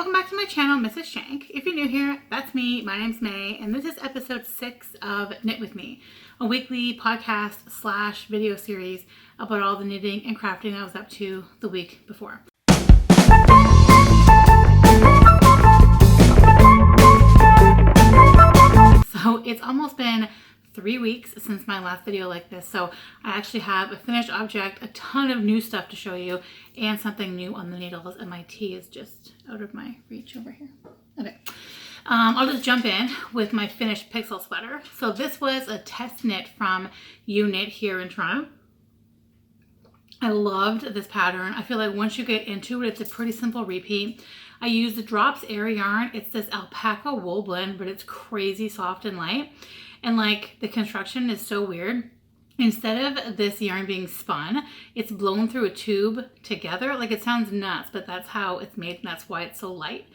Welcome back to my channel, Mrs. Shank. If you're new here, that's me. My name's May, and this is episode 6 of Knit With Me, a weekly podcast / video series about all the knitting and crafting I was up to the week before. So it's almost been 3 weeks since my last video like this, so I actually have a finished object, a ton of new stuff to show you, and something new on the needles, and my tea is just out of my reach over here. Okay, I'll just jump in with my finished pixel sweater. So this was a test knit from Knit here in Toronto. I loved this pattern. I feel like once you get into it, it's a pretty simple repeat. I used the Drops Air yarn. It's this alpaca wool blend, but it's crazy soft and light. And like the construction is so weird. Instead of this yarn being spun, it's blown through a tube together. Like it sounds nuts, but that's how it's made and that's why it's so light.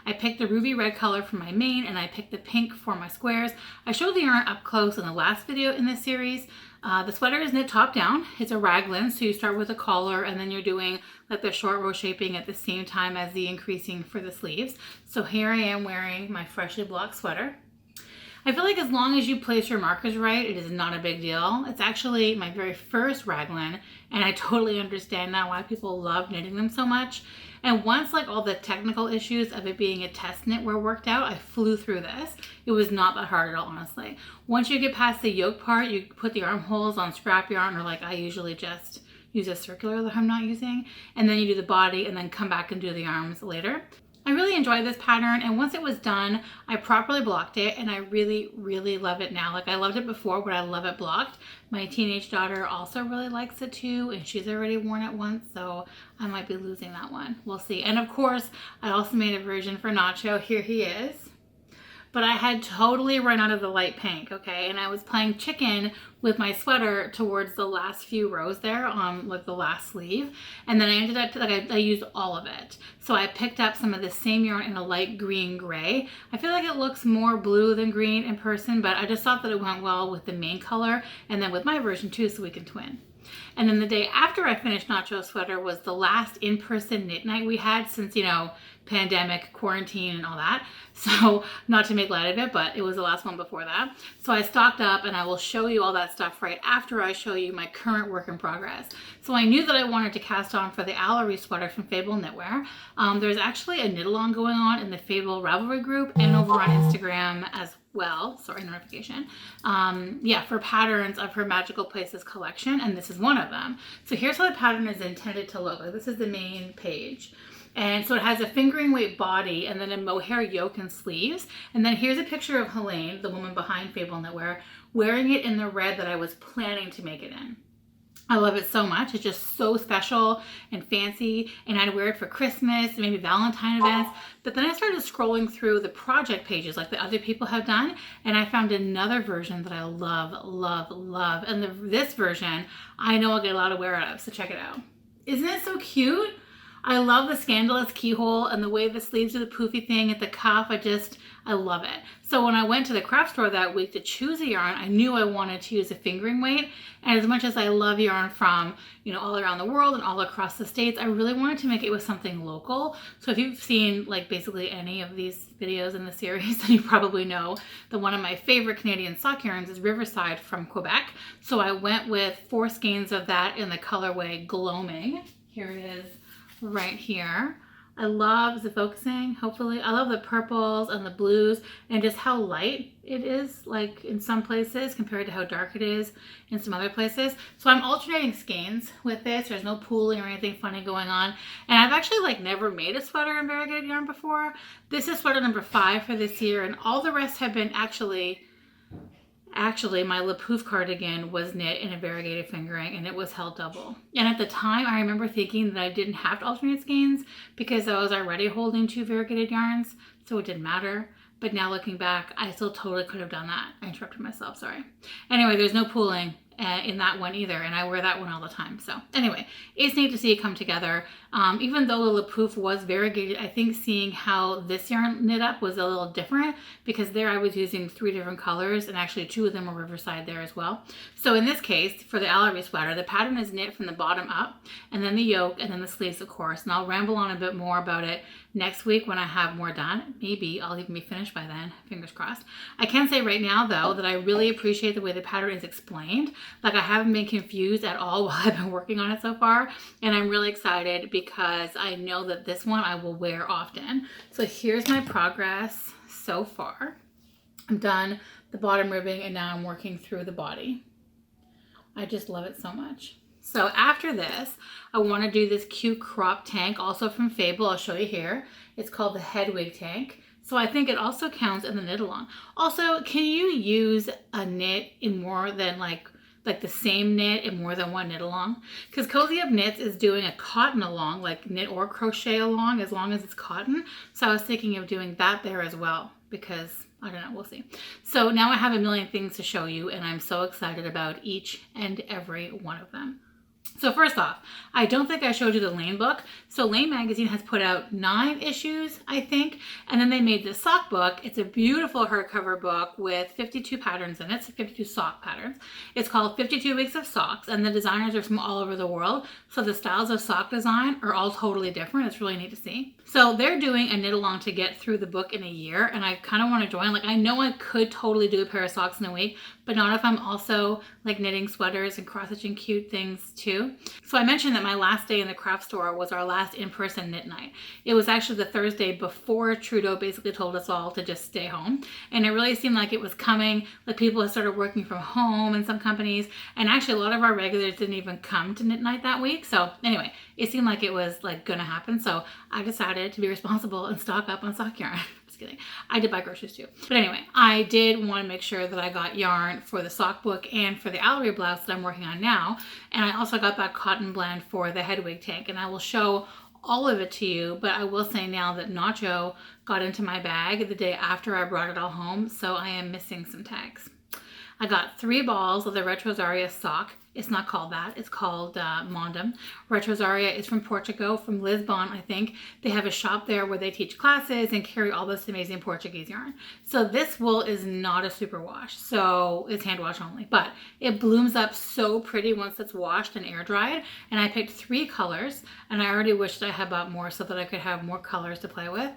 I picked the ruby red color for my main and I picked the pink for my squares. I showed the yarn up close in the last video in this series. The sweater is knit top down. It's a raglan, so you start with a collar and then you're doing like the short row shaping at the same time as the increasing for the sleeves. So here I am wearing my freshly blocked sweater. I feel like as long as you place your markers right, it is not a big deal. It's actually my very first raglan, and I totally understand now why people love knitting them so much. And once like all the technical issues of it being a test knit were worked out, I flew through this. It was not that hard at all, honestly. Once you get past the yoke part, you put the armholes on scrap yarn, or like I usually just use a circular that I'm not using, and then you do the body and then come back and do the arms later. I really enjoyed this pattern, and once it was done, I properly blocked it, and I really, really love it now. Like I loved it before, but I love it blocked. My teenage daughter also really likes it too, and she's already worn it once, so I might be losing that one. We'll see. And of course, I also made a version for Nacho. Here he is. But I had totally run out of the light pink, okay? And I was playing chicken with my sweater towards the last few rows there on like the last sleeve. And then I ended up, like I used all of it. So I picked up some of the same yarn in a light green gray. I feel like it looks more blue than green in person, but I just thought that it went well with the main color and then with my version too, so we can twin. And then the day after I finished Nacho's sweater was the last in-person knit night we had since, you know, pandemic, quarantine, and all that. So not to make light of it, but it was the last one before that. So I stocked up and I will show you all that stuff right after I show you my current work in progress. So I knew that I wanted to cast on for the Allery sweater from Fable Knitwear. There's actually a knit along going on in the Fable Ravelry group and over on Instagram as well. Sorry, notification. Yeah, for patterns of her Magical Places collection, and this is one of them. So here's how the pattern is intended to look. Like this is the main page. And so it has a fingering weight body and then a mohair yoke and sleeves. And then here's a picture of Helene, the woman behind Fable Knitwear, wearing it in the red that I was planning to make it in. I love it so much. It's just so special and fancy, and I'd wear it for Christmas, maybe Valentine events. But then I started scrolling through the project pages like the other people have done, and I found another version that I love, love, love. And this version, I know I'll get a lot of wear out of, so check it out. Isn't it so cute? I love the scandalous keyhole and the way the sleeves do the poofy thing at the cuff. I love it. So when I went to the craft store that week to choose a yarn, I knew I wanted to use a fingering weight. And as much as I love yarn from, you know, all around the world and all across the States, I really wanted to make it with something local. So if you've seen like basically any of these videos in the series, then you probably know that one of my favorite Canadian sock yarns is Riverside from Quebec. So I went with 4 skeins of that in the colorway Gloaming. Here it is. Right here. I love the focusing, hopefully. I love the purples and the blues and just how light it is, like in some places compared to how dark it is in some other places. So I'm alternating skeins with this. There's no pooling or anything funny going on. And I've actually like never made a sweater in variegated yarn before. This is sweater number 5 for this year, and all the rest have been actually my Le Pouf cardigan was knit in a variegated fingering, and it was held double. And at the time, I remember thinking that I didn't have to alternate skeins because I was already holding 2 variegated yarns, so it didn't matter. But now looking back, I still totally could have done that. I interrupted myself, sorry. Anyway, there's no pooling. in that one either, and I wear that one all the time. So anyway, it's neat to see it come together. Even though the Lapoof was variegated, I think seeing how this yarn knit up was a little different, because there I was using 3 different colors, and actually 2 of them were Riverside there as well. So in this case, for the Allery sweater, the pattern is knit from the bottom up, and then the yoke, and then the sleeves, of course. And I'll ramble on a bit more about it next week when I have more done. Maybe I'll even be finished by then, fingers crossed. I can say right now though that I really appreciate the way the pattern is explained. Like, I haven't been confused at all while I've been working on it so far, and I'm really excited because I know that this one I will wear often. So here's my progress so far. I'm done the bottom ribbing, and now I'm working through the body. I just love it so much. So after this, I want to do this cute crop tank, also from Fable. I'll show you here. It's called the Hedwig Tank. So I think it also counts in the knit along. Also, can you use a knit in more than like the same knit in more than one knit along? Because Cozy Up Knits is doing a cotton along, like knit or crochet along, as long as it's cotton. So I was thinking of doing that there as well, because I don't know, we'll see. So now I have a million things to show you, and I'm so excited about each and every one of them. So first off, I don't think I showed you the Lane book. So Lane magazine has put out 9 issues, I think, and then they made this sock book. It's a beautiful hardcover book with 52 patterns in it, so 52 sock patterns. It's called 52 Weeks of Socks, and the designers are from all over the world. So the styles of sock design are all totally different. It's really neat to see. So they're doing a knit along to get through the book in a year, and I kind of want to join. Like, I know I could totally do a pair of socks in a week, but not if I'm also like knitting sweaters and cross-stitching cute things too. So I mentioned that my last day in the craft store was our last in-person knit night. It was actually the Thursday before Trudeau basically told us all to just stay home. And it really seemed like it was coming, like people had started working from home in some companies. And actually a lot of our regulars didn't even come to knit night that week. So anyway, it seemed like it was like gonna happen. So I decided to be responsible and stock up on sock yarn. Just kidding. I did buy groceries too. But anyway, I did want to make sure that I got yarn for the sock book and for the Allery blouse that I'm working on now. And I also got that cotton blend for the Hedwig Tank, and I will show all of it to you, but I will say now that Nacho got into my bag the day after I brought it all home, so I am missing some tags. I got 3 balls of the Retrosaria sock. It's not called that. It's called Mondum. Retrosaria is from Portugal, from Lisbon, I think. They have a shop there where they teach classes and carry all this amazing Portuguese yarn. So this wool is not a super wash, so it's hand wash only, but it blooms up so pretty once it's washed and air dried. And I picked 3 colors, and I already wished I had bought more so that I could have more colors to play with.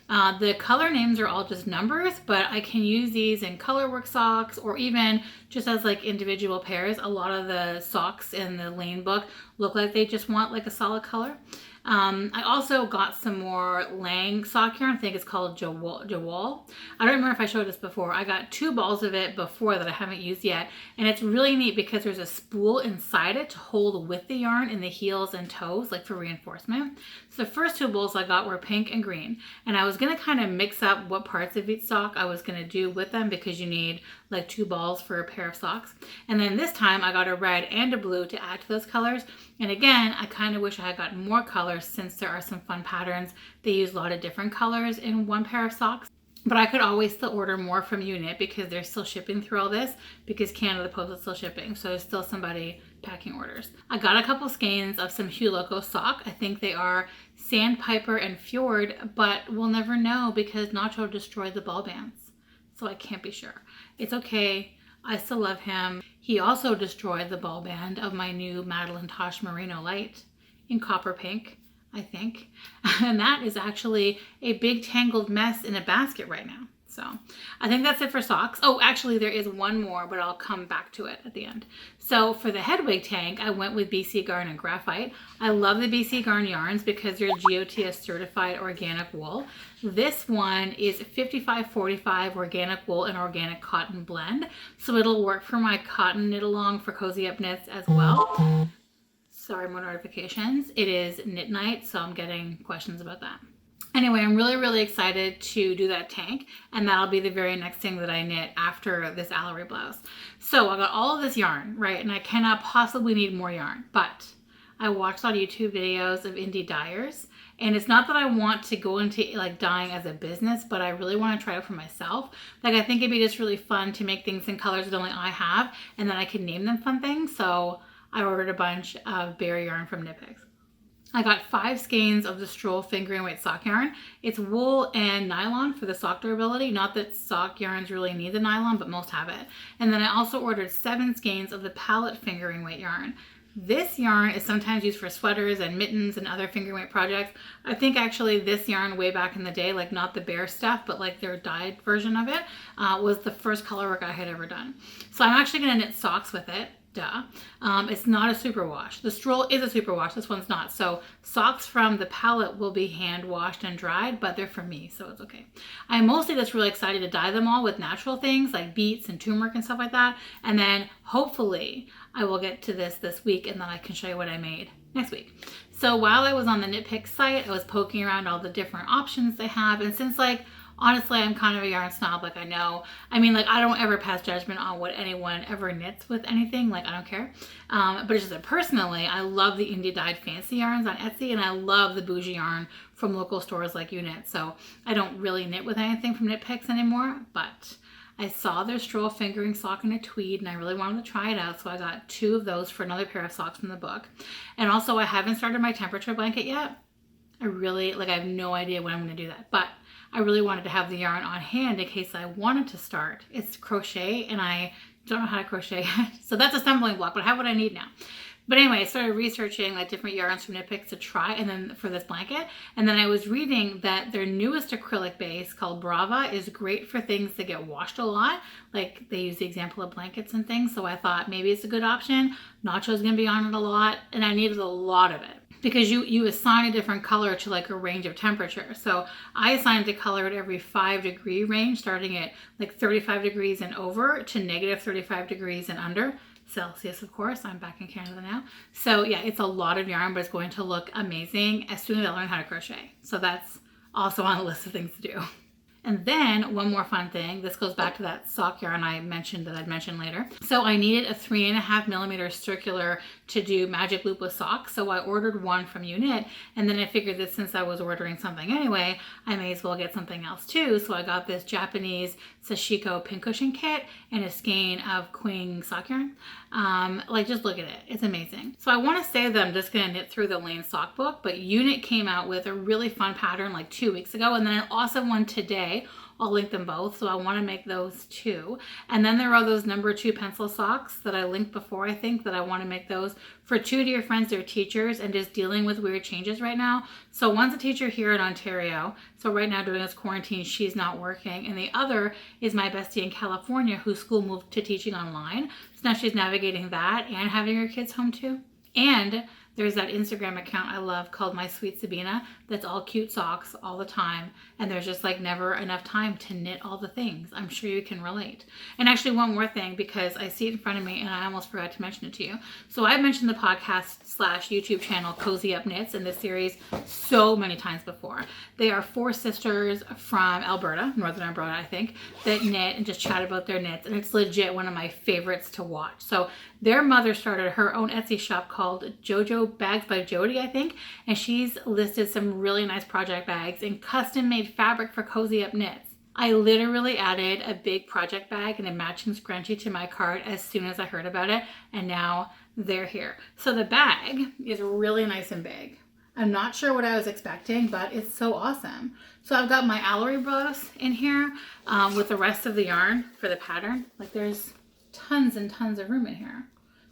The color names are all just numbers, but I can use these in colorwork socks or even just as like individual pairs. A lot of the socks in the Lane book look like they just want like a solid color. I also got some more Lang sock yarn. I think it's called Jawal. I don't remember if I showed this before. I got 2 balls of it before that I haven't used yet. And it's really neat because there's a spool inside it to hold with the yarn in the heels and toes, like for reinforcement. So the first 2 balls I got were pink and green. And I was going to kind of mix up what parts of each sock I was going to do with them, because you need like 2 balls for a pair of socks. And then this time I got a red and a blue to add to those colors. And again, I kind of wish I had gotten more colors, since there are some fun patterns. They use a lot of different colors in one pair of socks. But I could always still order more from Unit because they're still shipping through all this, because Canada Post is still shipping. So there's still somebody packing orders. I got a couple skeins of some Hue Loco sock. I think they are Sandpiper and Fjord, but we'll never know because Nacho destroyed the ball bands. So I can't be sure. It's okay. I still love him. He also destroyed the ball band of my new Madeline Tosh Merino Light in copper pink, I think. And that is actually a big tangled mess in a basket right now. So I think that's it for socks. Oh, actually there is one more, but I'll come back to it at the end. So for the Hedwig Tank, I went with BC Garn and Graphite. I love the BC Garn yarns because they're GOTS certified organic wool. This one is 55-45 organic wool and organic cotton blend. So it'll work for my cotton knit along for Cozy Up Knits as well. Sorry, more notifications. It is knit night, so I'm getting questions about that. Anyway, I'm really excited to do that tank, and that'll be the very next thing that I knit after this Allery blouse. So I got all of this yarn, right? And I cannot possibly need more yarn, but I watched a lot of YouTube videos of indie dyers, And it's not that I want to go into like dyeing as a business, but I really want to try it for myself. Like I think it'd be just really fun to make things in colors that only I have, and then I can name them fun things. So I ordered a bunch of berry yarn from Knit Picks. I got 5 skeins of the Stroll fingering weight sock yarn. It's wool and nylon for the sock durability. Not that sock yarns really need the nylon, but most have it. And then I also ordered 7 skeins of the palette fingering weight yarn. This yarn is sometimes used for sweaters and mittens and other fingering weight projects. I think actually this yarn way back in the day, like not the bare stuff, but like their dyed version of it, was the first color work I had ever done. So I'm actually gonna knit socks with it. Duh. It's not a superwash. The Stroll is a superwash. This one's not. So socks from the palette will be hand washed and dried, but they're for me, so it's okay. I'm mostly just really excited to dye them all with natural things like beets and turmeric and stuff like that. And then hopefully I will get to this week, and then I can show you what I made next week. So while I was on the Knit Picks site, I was poking around all the different options they have. And since like, honestly, I'm kind of a yarn snob, like I know. I mean, like I don't ever pass judgment on what anyone ever knits with anything, like I don't care. But it's just that personally, I love the indie dyed fancy yarns on Etsy, and I love the bougie yarn from local stores like Unit. So I don't really knit with anything from Knit Picks anymore, but I saw their Stroll fingering sock in a tweed, and I really wanted to try it out, so I got 2 of those for another pair of socks from the book. And also, I haven't started my temperature blanket yet. I have no idea when I'm going to do that, but I really wanted to have the yarn on hand in case I wanted to start. It's crochet, and I don't know how to crochet yet, so that's a stumbling block, but I have what I need now. But anyway, I started researching like different yarns from Knit Picks to try, and then for this blanket. And then I was reading that their newest acrylic base called Brava is great for things that get washed a lot. Like they use the example of blankets and things. So I thought maybe it's a good option. Nacho's gonna be on it a lot, and I needed a lot of it, because you assign a different color to like a range of temperature. So I assigned a color at every 5-degree range, starting at like 35 degrees and over to negative 35 degrees and under. Celsius, of course. I'm back in Canada now. So yeah, it's a lot of yarn, but it's going to look amazing as soon as I learn how to crochet. So that's also on the list of things to do. And then one more fun thing, this goes back to that sock yarn I mentioned that I'd mention later. So I needed a 3.5mm circular to do magic loop with socks. So I ordered one from Unit, and then I figured that since I was ordering something anyway, I may as well get something else too. So I got this Japanese Sashiko pincushion kit and a skein of Queen sock yarn. Like just look at it, it's amazing. So I want to say that I'm just gonna knit through the Lane sock book, but Unit came out with a really fun pattern like 2 weeks ago, and then an awesome one today. I'll link them both, so I want to make those too. And then there are those number 2 pencil socks that I linked before, I think, that I want to make those for 2 dear friends. They're teachers and just dealing with weird changes right now. So one's a teacher here in Ontario, so right now during this quarantine she's not working, and the other is my bestie in California whose school moved to teaching online. So now she's navigating that and having her kids home too. And there's that Instagram account I love called My Sweet Sabina that's all cute socks all the time, and there's just like never enough time to knit all the things. I'm sure you can relate. And actually one more thing, because I see it in front of me and I almost forgot to mention it to you. So I've mentioned the podcast/YouTube channel Cozy Up Knits in this series so many times before. They are 4 sisters from Alberta, Northern Alberta I think, that knit and just chat about their knits, and it's legit one of my favorites to watch. So their mother started her own Etsy shop called Jojo Bags by Jody, I think, and she's listed some really nice project bags and custom made fabric for Cozy Up Knits. I literally added a big project bag and a matching scrunchie to my cart as soon as I heard about it, and now they're here. So the bag is really nice and big. I'm not sure what I was expecting, but it's so awesome. So I've got my Allery blouse in here with the rest of the yarn for the pattern. Like there's tons and tons of room in here.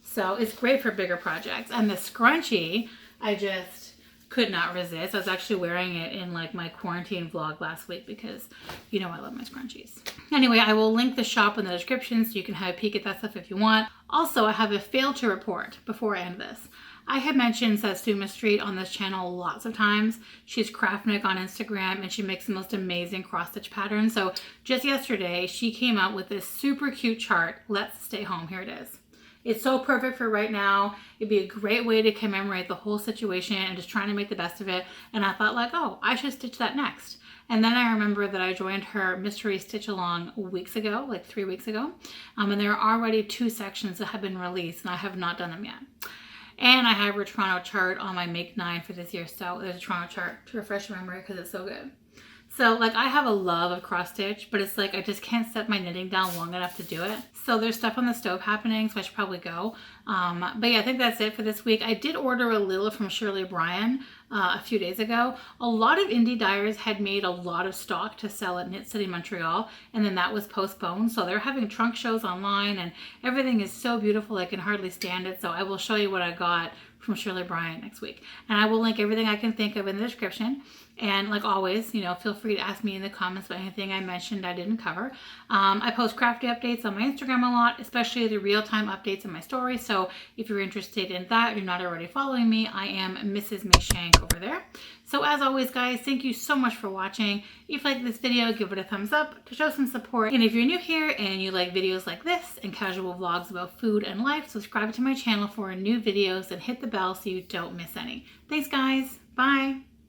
So it's great for bigger projects. And the scrunchie, I just could not resist. I was actually wearing it in like my quarantine vlog last week because you know I love my scrunchies. Anyway, I will link the shop in the description so you can have a peek at that stuff if you want. Also, I have a fail to report before I end this. I have mentioned Satsuma Street on this channel lots of times. She's Craftnik on Instagram, and she makes the most amazing cross-stitch patterns. So just yesterday, she came out with this super cute chart. Let's stay home. Here it is. It's so perfect for right now. It'd be a great way to commemorate the whole situation and just trying to make the best of it. And I thought like, oh, I should stitch that next. And then I remember that I joined her mystery stitch along weeks ago, like 3 weeks ago. And there are already 2 sections that have been released, and I have not done them yet. And I have a Toronto chart on my Make 9 for this year. So there's a Toronto chart to refresh your memory because it's so good. So like I have a love of cross stitch, but it's like I just can't set my knitting down long enough to do it. So there's stuff on the stove happening, so I should probably go. But yeah, I think that's it for this week. I did order a little from Shirley Bryan a few days ago. A lot of indie dyers had made a lot of stock to sell at Knit City Montreal, and then that was postponed. So they're having trunk shows online, and everything is so beautiful I can hardly stand it. So I will show you what I got from Shirley Bryan next week. And I will link everything I can think of in the description. And like always, you know, feel free to ask me in the comments about anything I mentioned I didn't cover. I post crafty updates on my Instagram a lot, especially the real-time updates in my stories. So if you're interested in that, if you're not already following me, I am Mrs. May Shank over there. So as always, guys, thank you so much for watching. If you like this video, give it a thumbs up to show some support. And if you're new here and you like videos like this and casual vlogs about food and life, subscribe to my channel for new videos and hit the bell so you don't miss any. Thanks, guys. Bye.